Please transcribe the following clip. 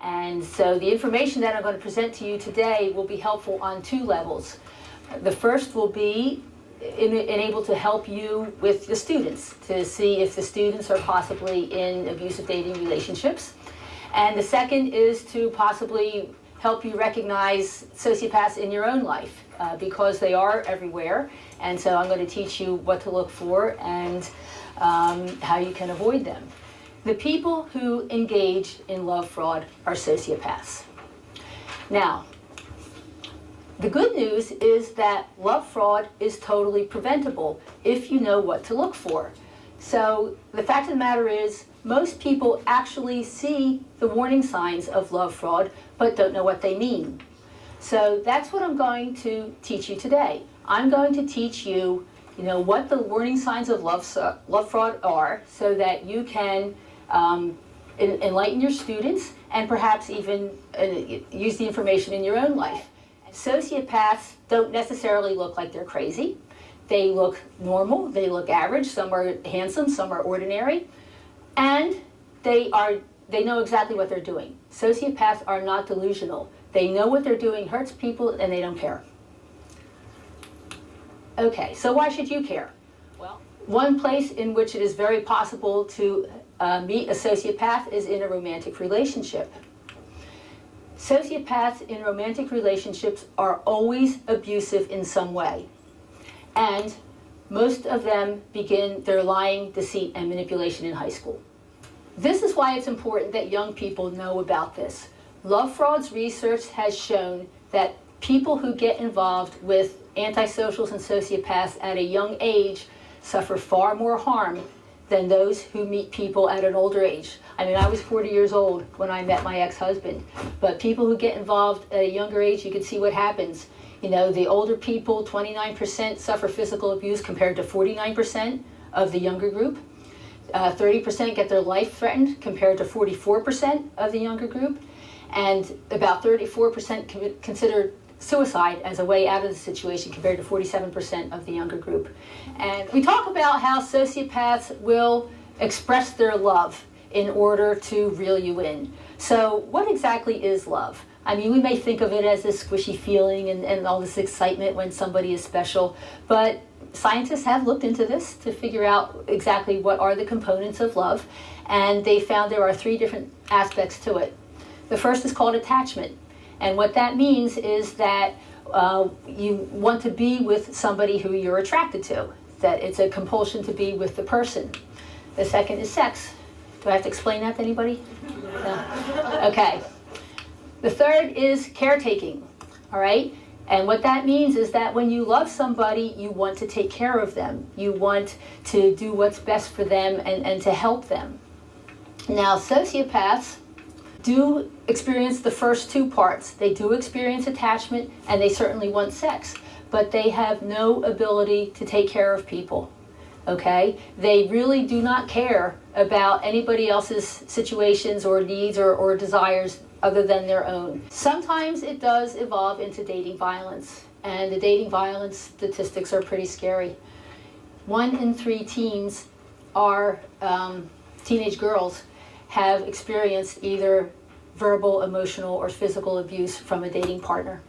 And so the information that I'm going to present to you today will be helpful on two levels. The first will be able to help you with the students, to see if the students are possibly in abusive dating relationships. And the second is to possibly help you recognize sociopaths in your own life, because they are everywhere. And so I'm going to teach you what to look for and how you can avoid them. The people who engage in love fraud are sociopaths. Now, the good news is that love fraud is totally preventable if you know what to look for. So the fact of the matter is, most people actually see the warning signs of love fraud, but don't know what they mean. So that's what I'm going to teach you today. I'm going to teach you, what the warning signs of love fraud are, so that you can enlighten your students and perhaps even use the information in your own life. Sociopaths don't necessarily look like they're crazy. They look normal, they look average, some are handsome, some are ordinary, and they know exactly what they're doing. Sociopaths are not delusional. They know what they're doing hurts people and they don't care. Okay, so why should you care? Well, one place in which it is very possible to meet a sociopath is in a romantic relationship. Sociopaths in romantic relationships are always abusive in some way. And most of them begin their lying, deceit, and manipulation in high school. This is why it's important that young people know about this. Love fraud's research has shown that people who get involved with antisocials and sociopaths at a young age suffer far more harm than those who meet people at an older age. I mean, I was 40 years old when I met my ex-husband, but people who get involved at a younger age, you can see what happens. The older people, 29% suffer physical abuse compared to 49% of the younger group. 30% get their life threatened compared to 44% of the younger group. And about 34% consider suicide as a way out of the situation compared to 47% of the younger group. And we talk about how sociopaths will express their love in order to reel you in. So what exactly is love? I mean, we may think of it as this squishy feeling and all this excitement when somebody is special, but scientists have looked into this to figure out exactly what are the components of love, and they found there are three different aspects to it. The first is called attachment. And what that means is that you want to be with somebody who you're attracted to, that it's a compulsion to be with the person. The second is sex. Do I have to explain that to anybody? No? Okay. The third is caretaking, all right? And what that means is that when you love somebody, you want to take care of them. You want to do what's best for them and to help them. Now, sociopaths do experience the first two parts. They do experience attachment, and they certainly want sex, but they have no ability to take care of people, okay? They really do not care about anybody else's situations or needs or desires other than their own. Sometimes it does evolve into dating violence, and the dating violence statistics are pretty scary. 1 in 3 teens are teenage girls have experienced either verbal, emotional, or physical abuse from a dating partner.